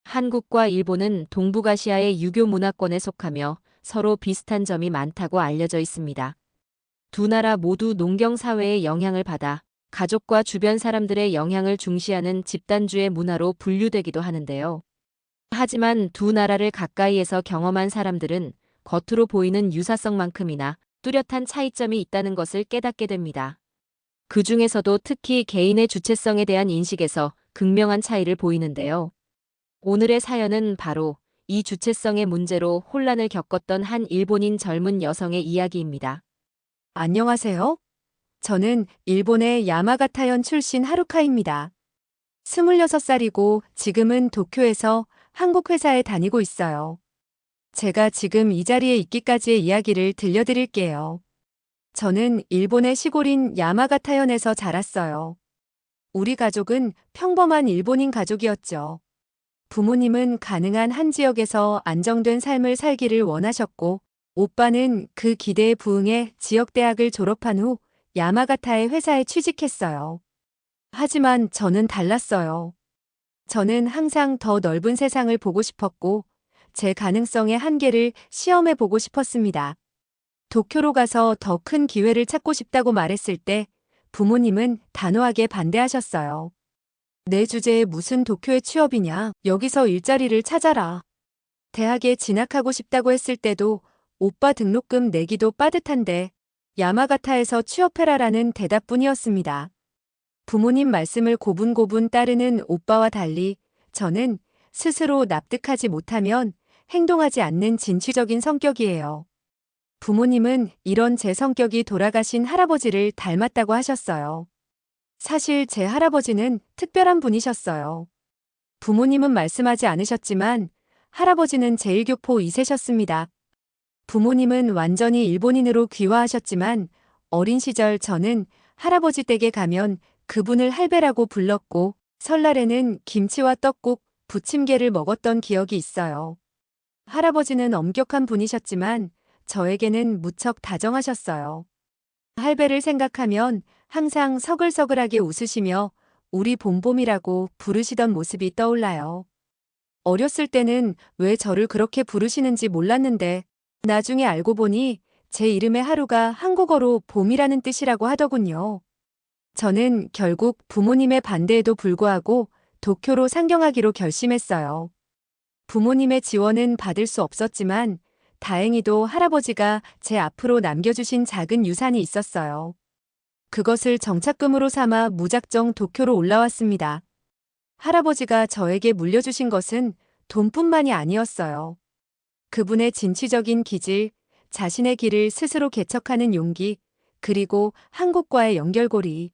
한국과 일본은 동북아시아의 유교 문화권에 속하며 서로 비슷한 점이 많다고 알려져 있습니다. 두 나라 모두 농경 사회의 영향을 받아 가족과 주변 사람들의 영향을 중시하는 집단주의 문화로 분류되기도 하는데요. 하지만 두 나라를 가까이에서 경험한 사람들은 겉으로 보이는 유사성만큼이나 뚜렷한 차이점이 있다는 것을 깨닫게 됩니다. 그 중에서도 특히 개인의 주체성에 대한 인식에서 극명한 차이를 보이는데요. 오늘의 사연은 바로 이 주체성의 문제로 혼란을 겪었던 한 일본인 젊은 여성의 이야기입니다. 안녕하세요. 저는 일본의 야마가타현 출신 하루카입니다. 26살이고 지금은 도쿄에서 한국 회사에 다니고 있어요. 제가 지금 이 자리에 있기까지의 이야기를 들려드릴게요. 저는 일본의 시골인 야마가타현에서 자랐어요. 우리 가족은 평범한 일본인 가족이었죠. 부모님은 가능한 한 지역에서 안정된 삶을 살기를 원하셨고, 오빠는 그 기대에 부응해 지역대학을 졸업한 후 야마가타의 회사에 취직했어요. 하지만 저는 달랐어요. 저는 항상 더 넓은 세상을 보고 싶었고, 제 가능성의 한계를 시험해 보고 싶었습니다. 도쿄로 가서 더 큰 기회를 찾고 싶다고 말했을 때 부모님은 단호하게 반대하셨어요. 내 주제에 무슨 도쿄에 취업이냐, 여기서 일자리를 찾아라. 대학에 진학하고 싶다고 했을 때도 오빠 등록금 내기도 빠듯한데 야마가타에서 취업해라라는 대답뿐이었습니다. 부모님 말씀을 고분고분 따르는 오빠와 달리 저는 스스로 납득하지 못하면 행동하지 않는 진취적인 성격이에요. 부모님은 이런 제 성격이 돌아가신 할아버지를 닮았다고 하셨어요. 사실 제 할아버지는 특별한 분이셨어요. 부모님은 말씀하지 않으셨지만 할아버지는 제1교포 2세셨습니다. 부모님은 완전히 일본인으로 귀화하셨지만 어린 시절 저는 할아버지 댁에 가면 그분을 할배라고 불렀고 설날에는 김치와 떡국, 부침개를 먹었던 기억이 있어요. 할아버지는 엄격한 분이셨지만 저에게는 무척 다정하셨어요. 할배를 생각하면 항상 서글서글하게 웃으시며 우리 봄봄이라고 부르시던 모습이 떠올라요. 어렸을 때는 왜 저를 그렇게 부르시는지 몰랐는데 나중에 알고 보니 제 이름의 하루가 한국어로 봄이라는 뜻이라고 하더군요. 저는 결국 부모님의 반대에도 불구하고 도쿄로 상경하기로 결심했어요. 부모님의 지원은 받을 수 없었지만 다행히도 할아버지가 제 앞으로 남겨주신 작은 유산이 있었어요. 그것을 정착금으로 삼아 무작정 도쿄로 올라왔습니다. 할아버지가 저에게 물려주신 것은 돈뿐만이 아니었어요. 그분의 진취적인 기질, 자신의 길을 스스로 개척하는 용기, 그리고 한국과의 연결고리.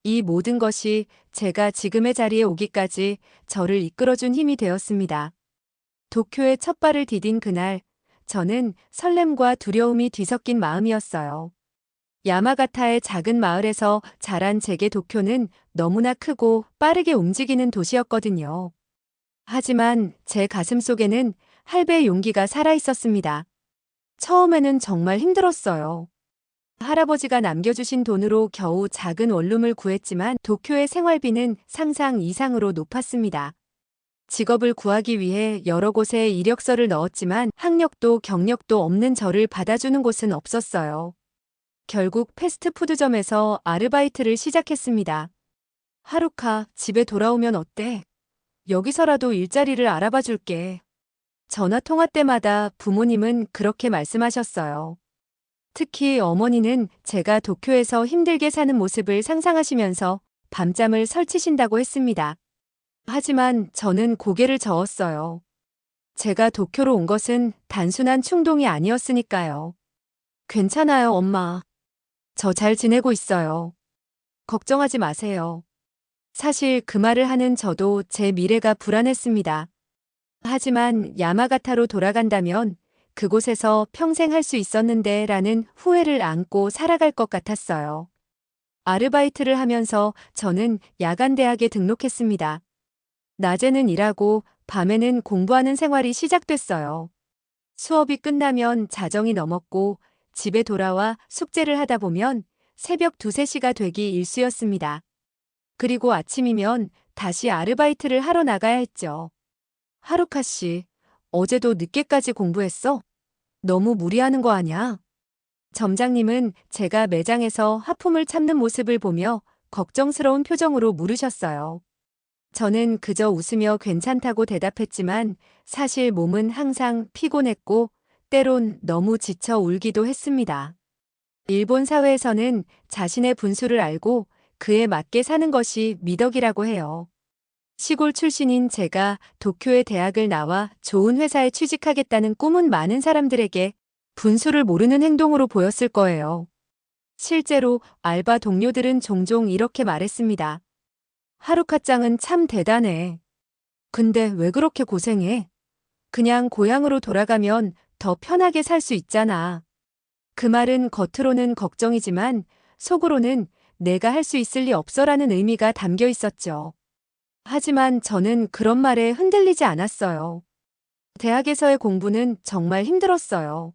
이 모든 것이 제가 지금의 자리에 오기까지 저를 이끌어준 힘이 되었습니다. 도쿄에 첫 발을 디딘 그날, 저는 설렘과 두려움이 뒤섞인 마음이었어요. 야마가타의 작은 마을에서 자란 제게 도쿄는 너무나 크고 빠르게 움직이는 도시였거든요. 하지만 제 가슴 속에는 할배의 용기가 살아있었습니다. 처음에는 정말 힘들었어요. 할아버지가 남겨주신 돈으로 겨우 작은 원룸을 구했지만 도쿄의 생활비는 상상 이상으로 높았습니다. 직업을 구하기 위해 여러 곳에 이력서를 넣었지만 학력도 경력도 없는 저를 받아주는 곳은 없었어요. 결국 패스트푸드점에서 아르바이트를 시작했습니다. 하루카, 집에 돌아오면 어때? 여기서라도 일자리를 알아봐 줄게. 전화 통화 때마다 부모님은 그렇게 말씀하셨어요. 특히 어머니는 제가 도쿄에서 힘들게 사는 모습을 상상하시면서 밤잠을 설치신다고 했습니다. 하지만 저는 고개를 저었어요. 제가 도쿄로 온 것은 단순한 충동이 아니었으니까요. 괜찮아요, 엄마. 저 잘 지내고 있어요. 걱정하지 마세요. 사실 그 말을 하는 저도 제 미래가 불안했습니다. 하지만 야마가타로 돌아간다면 그곳에서 평생 할 수 있었는데 라는 후회를 안고 살아갈 것 같았어요. 아르바이트를 하면서 저는 야간대학에 등록했습니다. 낮에는 일하고 밤에는 공부하는 생활이 시작됐어요. 수업이 끝나면 자정이 넘었고 집에 돌아와 숙제를 하다 보면 새벽 2, 3시가 되기 일쑤였습니다. 그리고 아침이면 다시 아르바이트를 하러 나가야 했죠. 하루카 씨, 어제도 늦게까지 공부했어? 너무 무리하는 거 아냐? 점장님은 제가 매장에서 하품을 참는 모습을 보며 걱정스러운 표정으로 물으셨어요. 저는 그저 웃으며 괜찮다고 대답했지만 사실 몸은 항상 피곤했고 때론 너무 지쳐 울기도 했습니다. 일본 사회에서는 자신의 분수를 알고 그에 맞게 사는 것이 미덕이라고 해요. 시골 출신인 제가 도쿄의 대학을 나와 좋은 회사에 취직하겠다는 꿈은 많은 사람들에게 분수를 모르는 행동으로 보였을 거예요. 실제로 알바 동료들은 종종 이렇게 말했습니다. 하루카짱은 참 대단해. 근데 왜 그렇게 고생해? 그냥 고향으로 돌아가면 더 편하게 살 수 있잖아. 그 말은 겉으로는 걱정이지만 속으로는 내가 할 수 있을 리 없어라는 의미가 담겨 있었죠. 하지만 저는 그런 말에 흔들리지 않았어요. 대학에서의 공부는 정말 힘들었어요.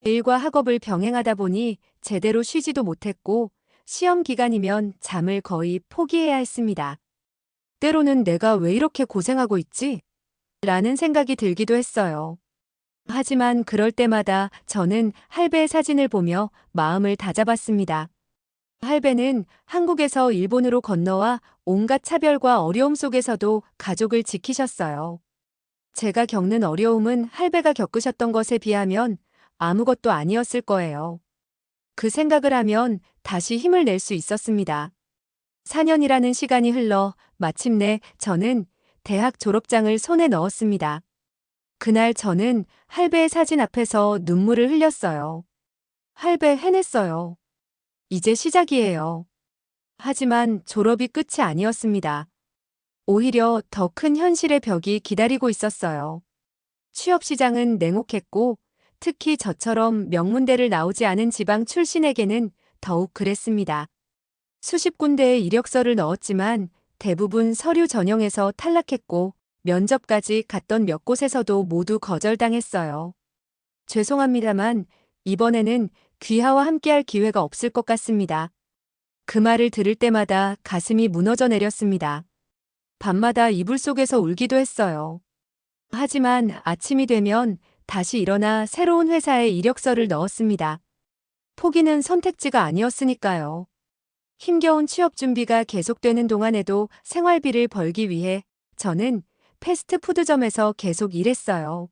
일과 학업을 병행하다 보니 제대로 쉬지도 못했고 시험 기간이면 잠을 거의 포기해야 했습니다. 때로는 내가 왜 이렇게 고생하고 있지? 라는 생각이 들기도 했어요. 하지만 그럴 때마다 저는 할배의 사진을 보며 마음을 다잡았습니다. 할배는 한국에서 일본으로 건너와 온갖 차별과 어려움 속에서도 가족을 지키셨어요. 제가 겪는 어려움은 할배가 겪으셨던 것에 비하면 아무것도 아니었을 거예요. 그 생각을 하면 다시 힘을 낼 수 있었습니다. 4년이라는 시간이 흘러 마침내 저는 대학 졸업장을 손에 넣었습니다. 그날 저는 할배의 사진 앞에서 눈물을 흘렸어요. 할배 해냈어요. 이제 시작이에요. 하지만 졸업이 끝이 아니었습니다. 오히려 더 큰 현실의 벽이 기다리고 있었어요. 취업 시장은 냉혹했고 특히 저처럼 명문대를 나오지 않은 지방 출신에게는 더욱 그랬습니다. 수십 군데의 이력서를 넣었지만 대부분 서류 전형에서 탈락했고 면접까지 갔던 몇 곳에서도 모두 거절당했어요. 죄송합니다만 이번에는 귀하와 함께할 기회가 없을 것 같습니다. 그 말을 들을 때마다 가슴이 무너져 내렸습니다. 밤마다 이불 속에서 울기도 했어요. 하지만 아침이 되면 다시 일어나 새로운 회사에 이력서를 넣었습니다. 포기는 선택지가 아니었으니까요. 힘겨운 취업 준비가 계속되는 동안에도 생활비를 벌기 위해 저는 패스트푸드점에서 계속 일했어요.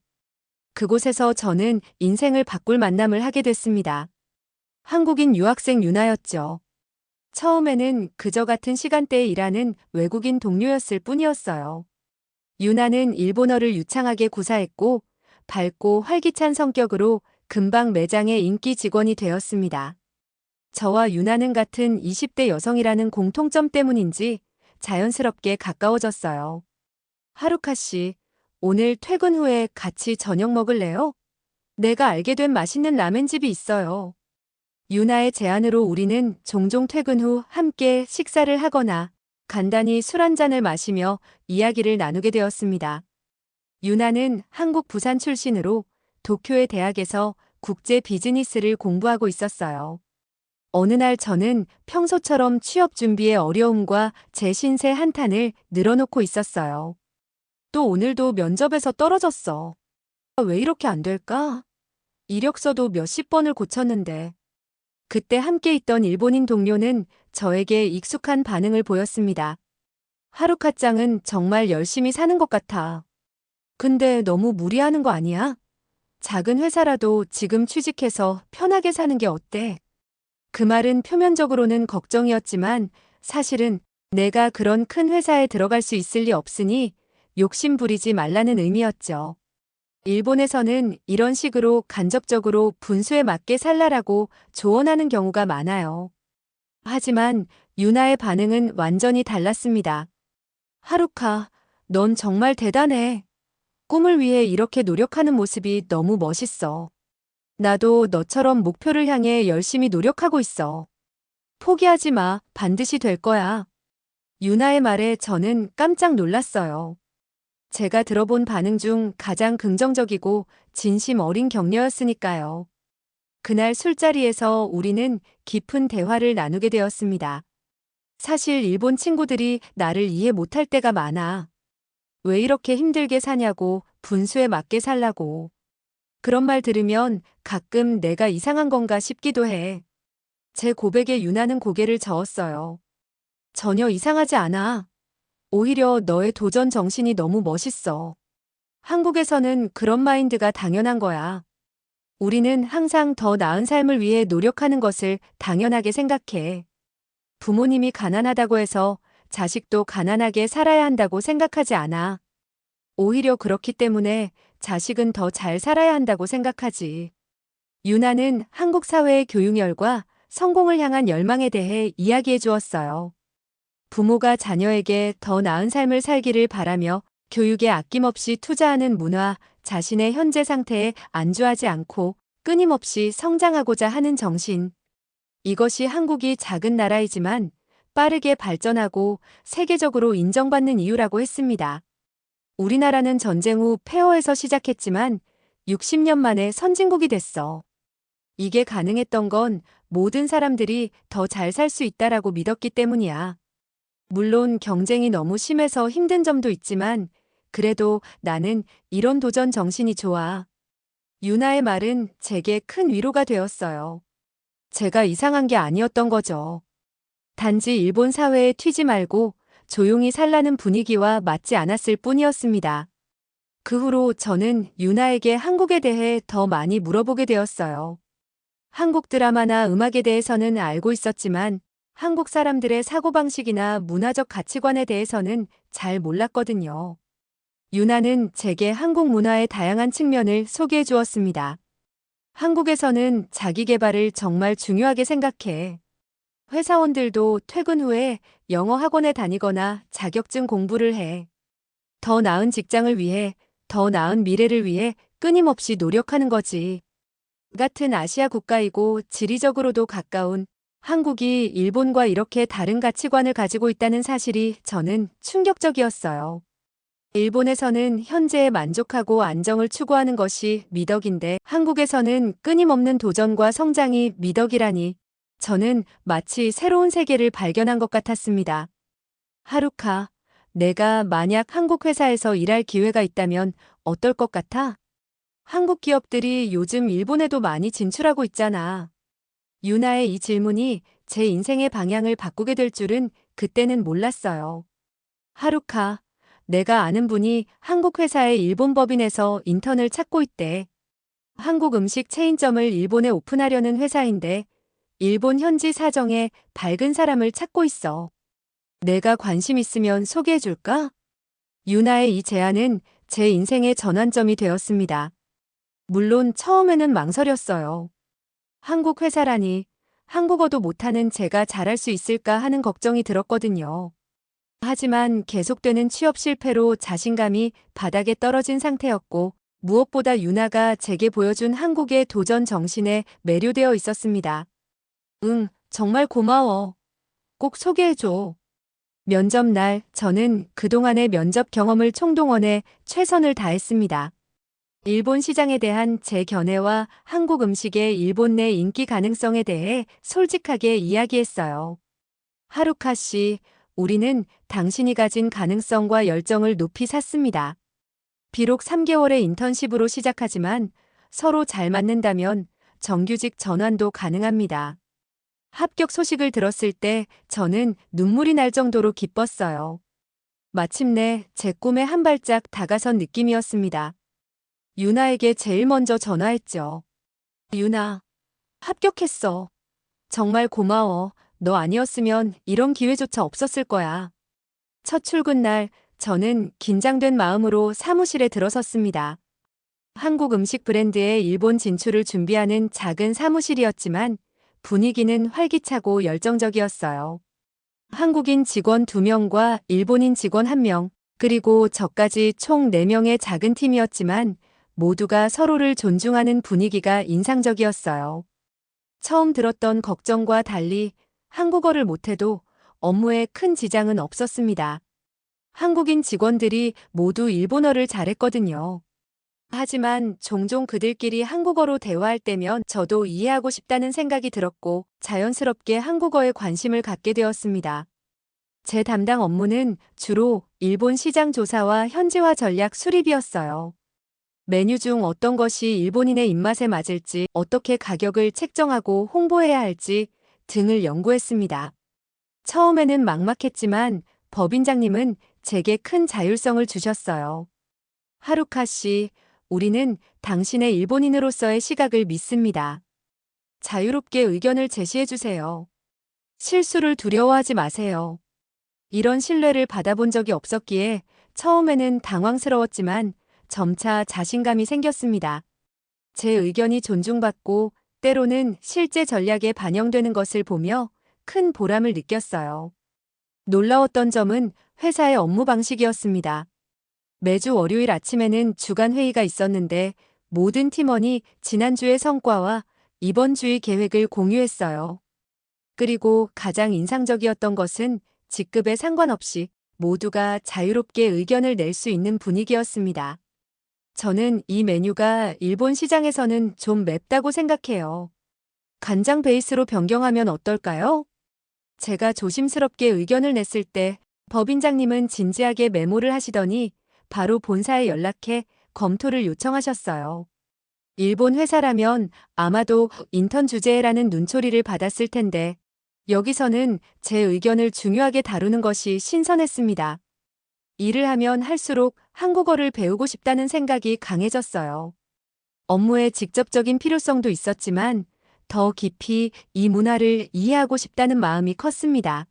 그곳에서 저는 인생을 바꿀 만남을 하게 됐습니다. 한국인 유학생 유나였죠. 처음에는 그저 같은 시간대에 일하는 외국인 동료였을 뿐이었어요. 유나는 일본어를 유창하게 구사했고 밝고 활기찬 성격으로 금방 매장의 인기 직원이 되었습니다. 저와 유나는 같은 20대 여성이라는 공통점 때문인지 자연스럽게 가까워졌어요. 하루카 씨, 오늘 퇴근 후에 같이 저녁 먹을래요? 내가 알게 된 맛있는 라멘집이 있어요. 유나의 제안으로 우리는 종종 퇴근 후 함께 식사를 하거나 간단히 술 한 잔을 마시며 이야기를 나누게 되었습니다. 유나는 한국 부산 출신으로 도쿄의 대학에서 국제 비즈니스를 공부하고 있었어요. 어느 날 저는 평소처럼 취업 준비의 어려움과 제 신세 한탄을 늘어놓고 있었어요. 또 오늘도 면접에서 떨어졌어. 왜 이렇게 안 될까? 이력서도 몇십 번을 고쳤는데. 그때 함께 있던 일본인 동료는 저에게 익숙한 반응을 보였습니다. 하루카짱은 정말 열심히 사는 것 같아. 근데 너무 무리하는 거 아니야? 작은 회사라도 지금 취직해서 편하게 사는 게 어때? 그 말은 표면적으로는 걱정이었지만 사실은 내가 그런 큰 회사에 들어갈 수 있을 리 없으니 욕심 부리지 말라는 의미였죠. 일본에서는 이런 식으로 간접적으로 분수에 맞게 살라라고 조언하는 경우가 많아요. 하지만 유나의 반응은 완전히 달랐습니다. 하루카, 넌 정말 대단해. 꿈을 위해 이렇게 노력하는 모습이 너무 멋있어. 나도 너처럼 목표를 향해 열심히 노력하고 있어. 포기하지 마, 반드시 될 거야. 유나의 말에 저는 깜짝 놀랐어요. 제가 들어본 반응 중 가장 긍정적이고 진심 어린 격려였으니까요. 그날 술자리에서 우리는 깊은 대화를 나누게 되었습니다. 사실 일본 친구들이 나를 이해 못할 때가 많아. 왜 이렇게 힘들게 사냐고, 분수에 맞게 살라고. 그런 말 들으면 가끔 내가 이상한 건가 싶기도 해. 제 고백에 유나는 고개를 저었어요. 전혀 이상하지 않아. 오히려 너의 도전 정신이 너무 멋있어. 한국에서는 그런 마인드가 당연한 거야. 우리는 항상 더 나은 삶을 위해 노력하는 것을 당연하게 생각해. 부모님이 가난하다고 해서 자식도 가난하게 살아야 한다고 생각하지 않아. 오히려 그렇기 때문에 자식은 더 잘 살아야 한다고 생각하지. 유나는 한국 사회의 교육열과 성공을 향한 열망에 대해 이야기해 주었어요. 부모가 자녀에게 더 나은 삶을 살기를 바라며 교육에 아낌없이 투자하는 문화, 자신의 현재 상태에 안주하지 않고 끊임없이 성장하고자 하는 정신. 이것이 한국이 작은 나라이지만 빠르게 발전하고 세계적으로 인정받는 이유라고 했습니다. 우리나라는 전쟁 후 폐허에서 시작했지만 60년 만에 선진국이 됐어. 이게 가능했던 건 모든 사람들이 더 잘 살 수 있다라고 믿었기 때문이야. 물론 경쟁이 너무 심해서 힘든 점도 있지만 그래도 나는 이런 도전 정신이 좋아. 유나의 말은 제게 큰 위로가 되었어요. 제가 이상한 게 아니었던 거죠. 단지 일본 사회에 튀지 말고 조용히 살라는 분위기와 맞지 않았을 뿐이었습니다. 그 후로 저는 유나에게 한국에 대해 더 많이 물어보게 되었어요. 한국 드라마나 음악에 대해서는 알고 있었지만 한국 사람들의 사고방식이나 문화적 가치관에 대해서는 잘 몰랐거든요. 유나는 제게 한국 문화의 다양한 측면을 소개해 주었습니다. 한국에서는 자기 개발을 정말 중요하게 생각해. 회사원들도 퇴근 후에 영어 학원에 다니거나 자격증 공부를 해. 더 나은 직장을 위해, 더 나은 미래를 위해 끊임없이 노력하는 거지. 같은 아시아 국가이고 지리적으로도 가까운 한국이 일본과 이렇게 다른 가치관을 가지고 있다는 사실이 저는 충격적이었어요. 일본에서는 현재에 만족하고 안정을 추구하는 것이 미덕인데 한국에서는 끊임없는 도전과 성장이 미덕이라니 저는 마치 새로운 세계를 발견한 것 같았습니다. 하루카, 내가 만약 한국 회사에서 일할 기회가 있다면 어떨 것 같아? 한국 기업들이 요즘 일본에도 많이 진출하고 있잖아. 유나의 이 질문이 제 인생의 방향을 바꾸게 될 줄은 그때는 몰랐어요. 하루카, 내가 아는 분이 한국 회사의 일본 법인에서 인턴을 찾고 있대. 한국 음식 체인점을 일본에 오픈하려는 회사인데 일본 현지 사정에 밝은 사람을 찾고 있어. 내가 관심 있으면 소개해 줄까? 유나의 이 제안은 제 인생의 전환점이 되었습니다. 물론 처음에는 망설였어요. 한국 회사라니, 한국어도 못하는 제가 잘할 수 있을까 하는 걱정이 들었거든요. 하지만 계속되는 취업 실패로 자신감이 바닥에 떨어진 상태였고, 무엇보다 유나가 제게 보여준 한국의 도전 정신에 매료되어 있었습니다. 응, 정말 고마워. 꼭 소개해줘. 면접 날 저는 그동안의 면접 경험을 총동원해 최선을 다했습니다. 일본 시장에 대한 제 견해와 한국 음식의 일본 내 인기 가능성에 대해 솔직하게 이야기했어요. 하루카 씨, 우리는 당신이 가진 가능성과 열정을 높이 샀습니다. 비록 3개월의 인턴십으로 시작하지만 서로 잘 맞는다면 정규직 전환도 가능합니다. 합격 소식을 들었을 때 저는 눈물이 날 정도로 기뻤어요. 마침내 제 꿈에 한 발짝 다가선 느낌이었습니다. 유나에게 제일 먼저 전화했죠. 유나, 합격했어. 정말 고마워. 너 아니었으면 이런 기회조차 없었을 거야. 첫 출근 날 저는 긴장된 마음으로 사무실에 들어섰습니다. 한국 음식 브랜드의 일본 진출을 준비하는 작은 사무실이었지만 분위기는 활기차고 열정적이었어요. 한국인 직원 2명과 일본인 직원 1명, 그리고 저까지 총 4명의 작은 팀이었지만 모두가 서로를 존중하는 분위기가 인상적이었어요. 처음 들었던 걱정과 달리 한국어를 못해도 업무에 큰 지장은 없었습니다. 한국인 직원들이 모두 일본어를 잘했거든요. 하지만 종종 그들끼리 한국어로 대화할 때면 저도 이해하고 싶다는 생각이 들었고 자연스럽게 한국어에 관심을 갖게 되었습니다. 제 담당 업무는 주로 일본 시장 조사와 현지화 전략 수립이었어요. 메뉴 중 어떤 것이 일본인의 입맛에 맞을지, 어떻게 가격을 책정하고 홍보해야 할지 등을 연구했습니다. 처음에는 막막했지만 법인장님은 제게 큰 자율성을 주셨어요. 하루카 씨, 우리는 당신의 일본인으로서의 시각을 믿습니다. 자유롭게 의견을 제시해 주세요. 실수를 두려워하지 마세요. 이런 신뢰를 받아본 적이 없었기에 처음에는 당황스러웠지만 점차 자신감이 생겼습니다. 제 의견이 존중받고 때로는 실제 전략에 반영되는 것을 보며 큰 보람을 느꼈어요. 놀라웠던 점은 회사의 업무 방식이었습니다. 매주 월요일 아침에는 주간 회의가 있었는데 모든 팀원이 지난주의 성과와 이번 주의 계획을 공유했어요. 그리고 가장 인상적이었던 것은 직급에 상관없이 모두가 자유롭게 의견을 낼 수 있는 분위기였습니다. 저는 이 메뉴가 일본 시장에서는 좀 맵다고 생각해요. 간장 베이스로 변경하면 어떨까요? 제가 조심스럽게 의견을 냈을 때 법인장님은 진지하게 메모를 하시더니 바로 본사에 연락해 검토를 요청하셨어요. 일본 회사라면 아마도 인턴 주제라는 눈초리를 받았을 텐데 여기서는 제 의견을 중요하게 다루는 것이 신선했습니다. 일을 하면 할수록 한국어를 배우고 싶다는 생각이 강해졌어요. 업무의 직접적인 필요성도 있었지만 더 깊이 이 문화를 이해하고 싶다는 마음이 컸습니다.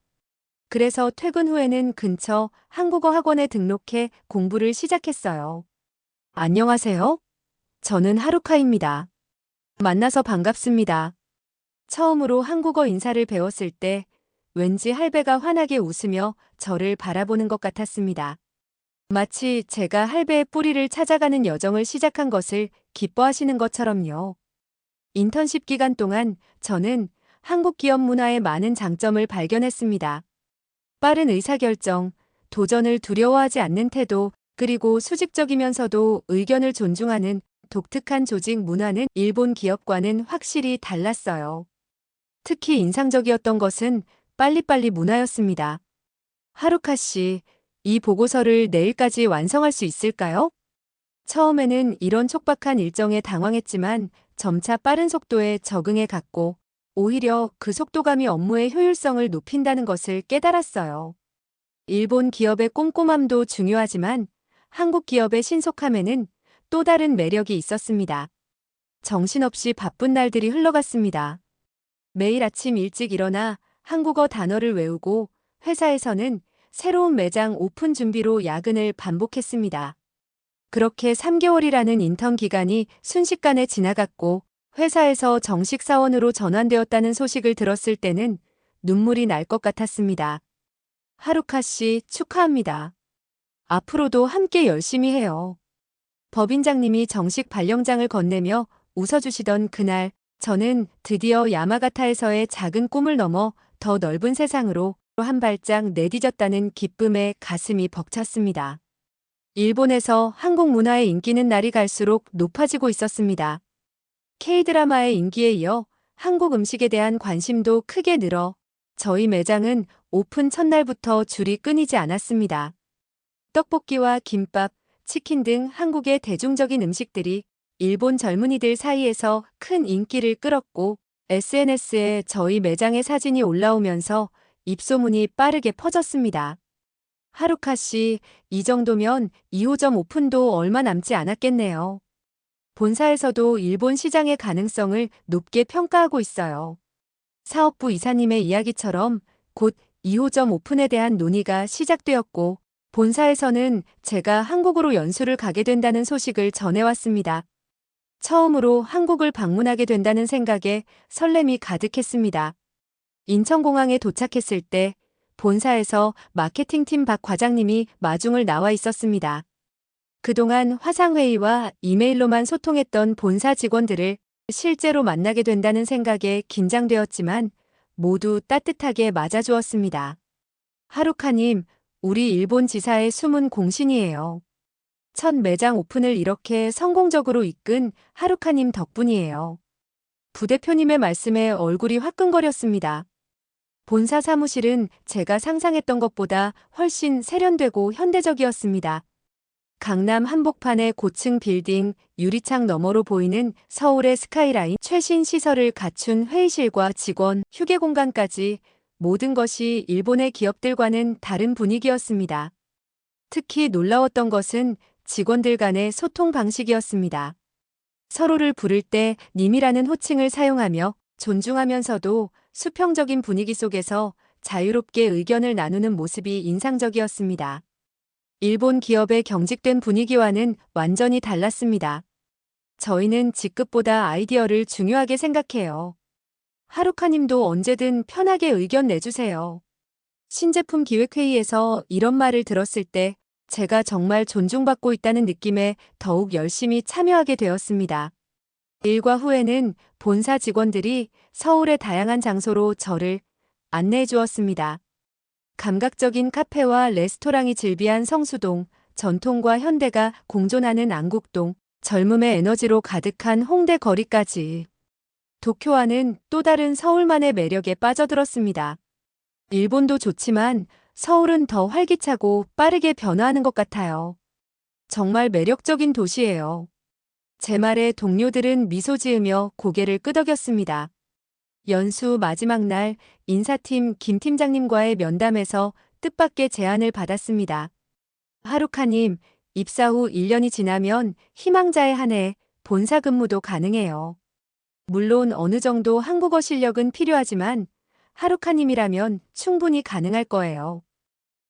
그래서 퇴근 후에는 근처 한국어 학원에 등록해 공부를 시작했어요. 안녕하세요. 저는 하루카입니다. 만나서 반갑습니다. 처음으로 한국어 인사를 배웠을 때 왠지 할배가 환하게 웃으며 저를 바라보는 것 같았습니다. 마치 제가 할배의 뿌리를 찾아가는 여정을 시작한 것을 기뻐하시는 것처럼요. 인턴십 기간 동안 저는 한국 기업 문화의 많은 장점을 발견했습니다. 빠른 의사결정, 도전을 두려워하지 않는 태도, 그리고 수직적이면서도 의견을 존중하는 독특한 조직 문화는 일본 기업과는 확실히 달랐어요. 특히 인상적이었던 것은 빨리빨리 문화였습니다. 하루카 씨, 이 보고서를 내일까지 완성할 수 있을까요? 처음에는 이런 촉박한 일정에 당황했지만 점차 빠른 속도에 적응해 갔고 오히려 그 속도감이 업무의 효율성을 높인다는 것을 깨달았어요. 일본 기업의 꼼꼼함도 중요하지만 한국 기업의 신속함에는 또 다른 매력이 있었습니다. 정신없이 바쁜 날들이 흘러갔습니다. 매일 아침 일찍 일어나 한국어 단어를 외우고 회사에서는 새로운 매장 오픈 준비로 야근을 반복했습니다. 그렇게 3개월이라는 인턴 기간이 순식간에 지나갔고 회사에서 정식 사원으로 전환되었다는 소식을 들었을 때는 눈물이 날 것 같았습니다. 하루카 씨 축하합니다. 앞으로도 함께 열심히 해요. 법인장님이 정식 발령장을 건네며 웃어주시던 그날 저는 드디어 야마가타에서의 작은 꿈을 넘어 더 넓은 세상으로 한 발짝 내디뎠다는 기쁨에 가슴이 벅찼습니다. 일본에서 한국 문화의 인기는 날이 갈수록 높아지고 있었습니다. K-드라마의 인기에 이어 한국 음식에 대한 관심도 크게 늘어 저희 매장은 오픈 첫날부터 줄이 끊이지 않았습니다. 떡볶이와 김밥, 치킨 등 한국의 대중적인 음식들이 일본 젊은이들 사이에서 큰 인기를 끌었고 SNS에 저희 매장의 사진이 올라오면서 입소문이 빠르게 퍼졌습니다. 하루카 씨, 이 정도면 2호점 오픈도 얼마 남지 않았겠네요. 본사에서도 일본 시장의 가능성을 높게 평가하고 있어요. 사업부 이사님의 이야기처럼 곧 2호점 오픈에 대한 논의가 시작되었고 본사에서는 제가 한국으로 연수를 가게 된다는 소식을 전해왔습니다. 처음으로 한국을 방문하게 된다는 생각에 설렘이 가득했습니다. 인천공항에 도착했을 때 본사에서 마케팅팀 박 과장님이 마중을 나와 있었습니다. 그동안 화상회의와 이메일로만 소통했던 본사 직원들을 실제로 만나게 된다는 생각에 긴장되었지만 모두 따뜻하게 맞아주었습니다. 하루카님, 우리 일본 지사의 숨은 공신이에요. 첫 매장 오픈을 이렇게 성공적으로 이끈 하루카님 덕분이에요. 부대표님의 말씀에 얼굴이 화끈거렸습니다. 본사 사무실은 제가 상상했던 것보다 훨씬 세련되고 현대적이었습니다. 강남 한복판의 고층 빌딩, 유리창 너머로 보이는 서울의 스카이라인, 최신 시설을 갖춘 회의실과 직원, 휴게 공간까지 모든 것이 일본의 기업들과는 다른 분위기였습니다. 특히 놀라웠던 것은 직원들 간의 소통 방식이었습니다. 서로를 부를 때 님이라는 호칭을 사용하며 존중하면서도 수평적인 분위기 속에서 자유롭게 의견을 나누는 모습이 인상적이었습니다. 일본 기업의 경직된 분위기와는 완전히 달랐습니다. 저희는 직급보다 아이디어를 중요하게 생각해요. 하루카님도 언제든 편하게 의견 내주세요. 신제품 기획회의에서 이런 말을 들었을 때 제가 정말 존중받고 있다는 느낌에 더욱 열심히 참여하게 되었습니다. 일과 후에는 본사 직원들이 서울의 다양한 장소로 저를 안내해 주었습니다. 감각적인 카페와 레스토랑이 즐비한 성수동, 전통과 현대가 공존하는 안국동, 젊음의 에너지로 가득한 홍대 거리까지. 도쿄와는 또 다른 서울만의 매력에 빠져들었습니다. 일본도 좋지만 서울은 더 활기차고 빠르게 변화하는 것 같아요. 정말 매력적인 도시예요. 제 말에 동료들은 미소 지으며 고개를 끄덕였습니다. 연수 마지막 날 인사팀 김 팀장님과의 면담에서 뜻밖의 제안을 받았습니다. 하루카님, 입사 후 1년이 지나면 희망자에 한해 본사 근무도 가능해요. 물론 어느 정도 한국어 실력은 필요하지만 하루카님이라면 충분히 가능할 거예요.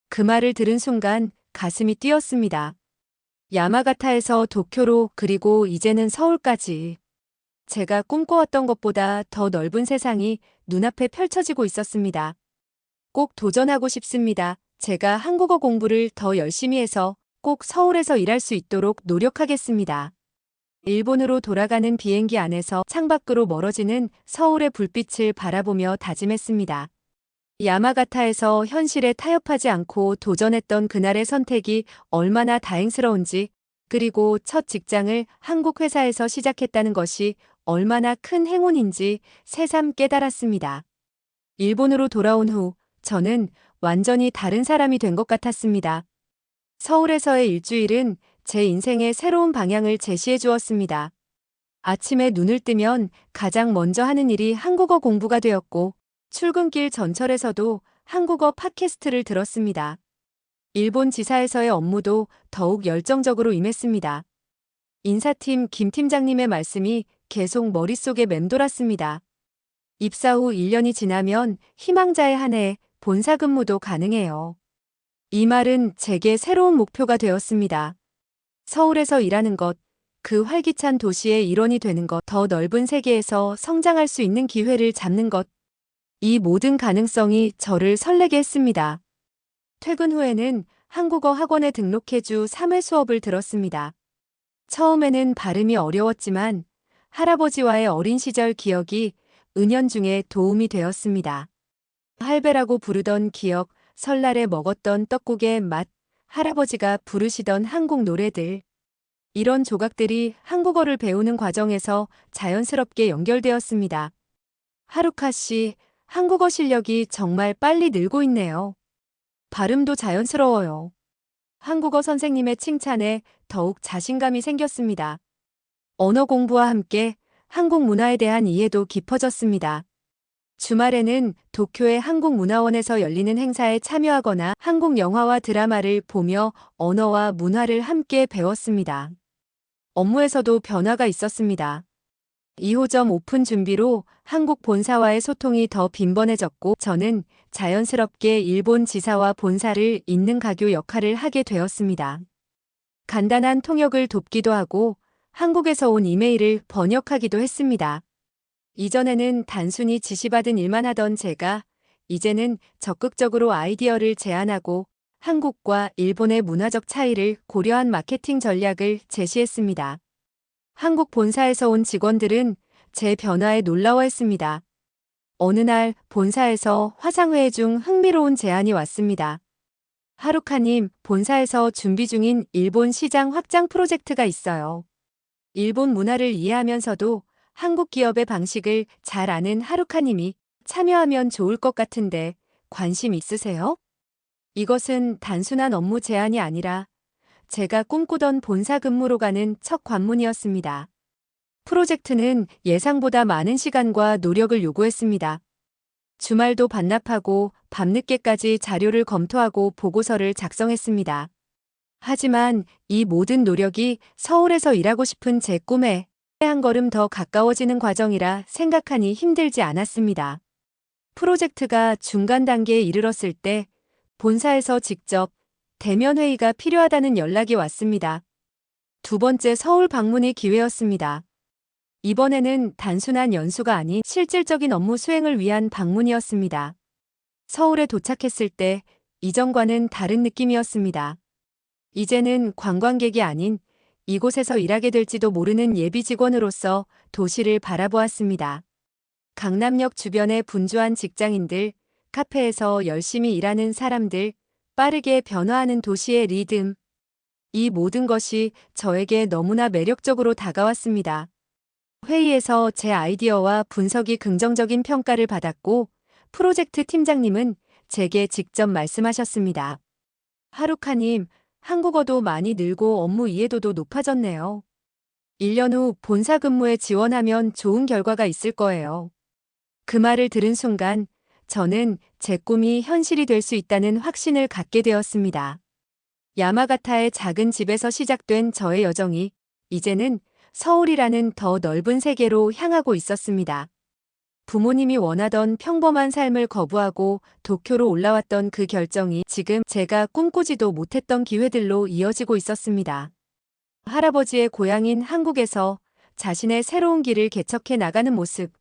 그 말을 들은 순간 가슴이 뛰었습니다. 야마가타에서 도쿄로 그리고 이제는 서울까지. 제가 꿈꿔왔던 것보다 더 넓은 세상이 눈앞에 펼쳐지고 있었습니다. 꼭 도전하고 싶습니다. 제가 한국어 공부를 더 열심히 해서 꼭 서울에서 일할 수 있도록 노력하겠습니다. 일본으로 돌아가는 비행기 안에서 창밖으로 멀어지는 서울의 불빛을 바라보며 다짐했습니다. 야마가타에서 현실에 타협하지 않고 도전했던 그날의 선택이 얼마나 다행스러운지, 그리고 첫 직장을 한국 회사에서 시작했다는 것이 얼마나 큰 행운인지 새삼 깨달았습니다. 일본으로 돌아온 후 저는 완전히 다른 사람이 된 것 같았습니다. 서울에서의 일주일은 제 인생의 새로운 방향을 제시해 주었습니다. 아침에 눈을 뜨면 가장 먼저 하는 일이 한국어 공부가 되었고, 출근길 전철에서도 한국어 팟캐스트를 들었습니다. 일본 지사에서의 업무도 더욱 열정적으로 임했습니다. 인사팀 김 팀장님의 말씀이 계속 머릿속에 맴돌았습니다. 입사 후 1년이 지나면 희망자에 한해 본사 근무도 가능해요. 이 말은 제게 새로운 목표가 되었습니다. 서울에서 일하는 것, 그 활기찬 도시의 일원이 되는 것, 더 넓은 세계에서 성장할 수 있는 기회를 잡는 것, 이 모든 가능성이 저를 설레게 했습니다. 퇴근 후에는 한국어 학원에 등록해주 3회 수업을 들었습니다. 처음에는 발음이 어려웠지만 할아버지와의 어린 시절 기억이 은연중에 도움이 되었습니다. 할배라고 부르던 기억, 설날에 먹었던 떡국의 맛, 할아버지가 부르시던 한국 노래들. 이런 조각들이 한국어를 배우는 과정에서 자연스럽게 연결되었습니다. 하루카 씨, 한국어 실력이 정말 빨리 늘고 있네요. 발음도 자연스러워요. 한국어 선생님의 칭찬에 더욱 자신감이 생겼습니다. 언어 공부와 함께 한국 문화에 대한 이해도 깊어졌습니다. 주말에는 도쿄의 한국문화원에서 열리는 행사에 참여하거나 한국 영화와 드라마를 보며 언어와 문화를 함께 배웠습니다. 업무에서도 변화가 있었습니다. 2호점 오픈 준비로 한국 본사와의 소통이 더 빈번해졌고, 저는 자연스럽게 일본 지사와 본사를 잇는 가교 역할을 하게 되었습니다. 간단한 통역을 돕기도 하고 한국에서 온 이메일을 번역하기도 했습니다. 이전에는 단순히 지시받은 일만 하던 제가 이제는 적극적으로 아이디어를 제안하고 한국과 일본의 문화적 차이를 고려한 마케팅 전략을 제시했습니다. 한국 본사에서 온 직원들은 제 변화에 놀라워했습니다. 어느 날 본사에서 화상회의 중 흥미로운 제안이 왔습니다. 하루카님, 본사에서 준비 중인 일본 시장 확장 프로젝트가 있어요. 일본 문화를 이해하면서도 한국 기업의 방식을 잘 아는 하루카님이 참여하면 좋을 것 같은데 관심 있으세요? 이것은 단순한 업무 제안이 아니라 제가 꿈꾸던 본사 근무로 가는 첫 관문이었습니다. 프로젝트는 예상보다 많은 시간과 노력을 요구했습니다. 주말도 반납하고 밤늦게까지 자료를 검토하고 보고서를 작성했습니다. 하지만 이 모든 노력이 서울에서 일하고 싶은 제 꿈에 한 걸음 더 가까워지는 과정이라 생각하니 힘들지 않았습니다. 프로젝트가 중간 단계에 이르렀을 때 본사에서 직접 대면 회의가 필요하다는 연락이 왔습니다. 두 번째 서울 방문이 기회였습니다. 이번에는 단순한 연수가 아닌 실질적인 업무 수행을 위한 방문이었습니다. 서울에 도착했을 때 이전과는 다른 느낌이었습니다. 이제는 관광객이 아닌 이곳에서 일하게 될지도 모르는 예비 직원으로서 도시를 바라보았습니다. 강남역 주변의 분주한 직장인들, 카페에서 열심히 일하는 사람들, 빠르게 변화하는 도시의 리듬. 이 모든 것이 저에게 너무나 매력적으로 다가왔습니다. 회의에서 제 아이디어와 분석이 긍정적인 평가를 받았고, 프로젝트 팀장님은 제게 직접 말씀하셨습니다. 하루카님, 한국어도 많이 늘고 업무 이해도도 높아졌네요. 1년 후 본사 근무에 지원하면 좋은 결과가 있을 거예요. 그 말을 들은 순간 저는 제 꿈이 현실이 될 수 있다는 확신을 갖게 되었습니다. 야마가타의 작은 집에서 시작된 저의 여정이 이제는 서울이라는 더 넓은 세계로 향하고 있었습니다. 부모님이 원하던 평범한 삶을 거부하고 도쿄로 올라왔던 그 결정이 지금 제가 꿈꾸지도 못했던 기회들로 이어지고 있었습니다. 할아버지의 고향인 한국에서 자신의 새로운 길을 개척해 나가는 모습.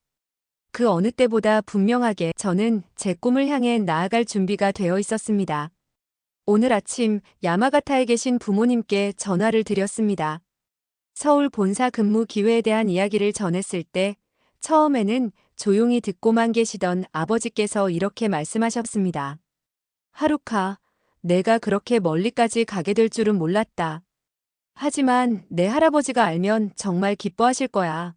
그 어느 때보다 분명하게 저는 제 꿈을 향해 나아갈 준비가 되어 있었습니다. 오늘 아침 야마가타에 계신 부모님께 전화를 드렸습니다. 서울 본사 근무 기회에 대한 이야기를 전했을 때 처음에는 조용히 듣고만 계시던 아버지께서 이렇게 말씀하셨습니다. 하루카, 내가 그렇게 멀리까지 가게 될 줄은 몰랐다. 하지만 내 할아버지가 알면 정말 기뻐하실 거야.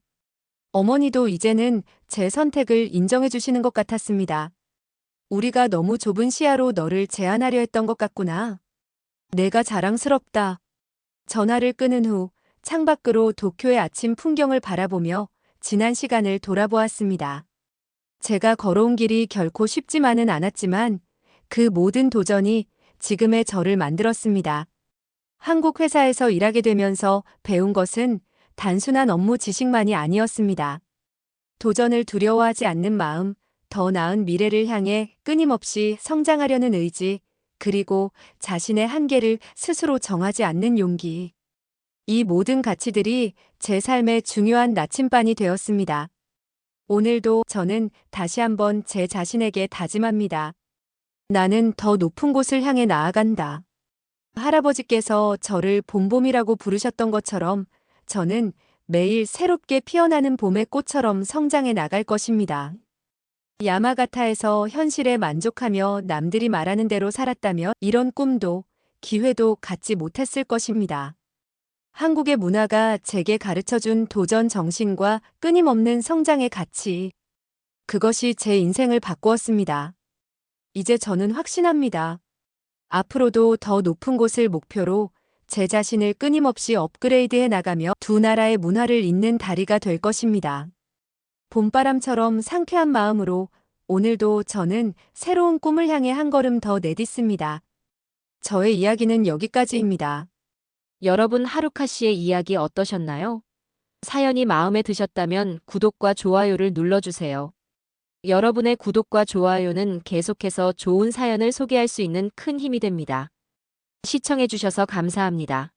어머니도 이제는 제 선택을 인정해 주시는 것 같았습니다. 우리가 너무 좁은 시야로 너를 제한하려 했던 것 같구나. 내가 자랑스럽다. 전화를 끊은 후 창밖으로 도쿄의 아침 풍경을 바라보며 지난 시간을 돌아보았습니다. 제가 걸어온 길이 결코 쉽지만은 않았지만 그 모든 도전이 지금의 저를 만들었습니다. 한국 회사에서 일하게 되면서 배운 것은 단순한 업무 지식만이 아니었습니다. 도전을 두려워하지 않는 마음, 더 나은 미래를 향해 끊임없이 성장하려는 의지, 그리고 자신의 한계를 스스로 정하지 않는 용기. 이 모든 가치들이 제 삶의 중요한 나침반이 되었습니다. 오늘도 저는 다시 한번 제 자신에게 다짐합니다. 나는 더 높은 곳을 향해 나아간다. 할아버지께서 저를 봄봄이라고 부르셨던 것처럼 저는 매일 새롭게 피어나는 봄의 꽃처럼 성장해 나갈 것입니다. 야마가타에서 현실에 만족하며 남들이 말하는 대로 살았다면 이런 꿈도 기회도 갖지 못했을 것입니다. 한국의 문화가 제게 가르쳐준 도전 정신과 끊임없는 성장의 가치. 그것이 제 인생을 바꾸었습니다. 이제 저는 확신합니다. 앞으로도 더 높은 곳을 목표로 제 자신을 끊임없이 업그레이드해 나가며 두 나라의 문화를 잇는 다리가 될 것입니다. 봄바람처럼 상쾌한 마음으로 오늘도 저는 새로운 꿈을 향해 한 걸음 더 내딛습니다. 저의 이야기는 여기까지입니다. 여러분 하루카 씨의 이야기 어떠셨나요? 사연이 마음에 드셨다면 구독과 좋아요를 눌러주세요. 여러분의 구독과 좋아요는 계속해서 좋은 사연을 소개할 수 있는 큰 힘이 됩니다. 시청해주셔서 감사합니다.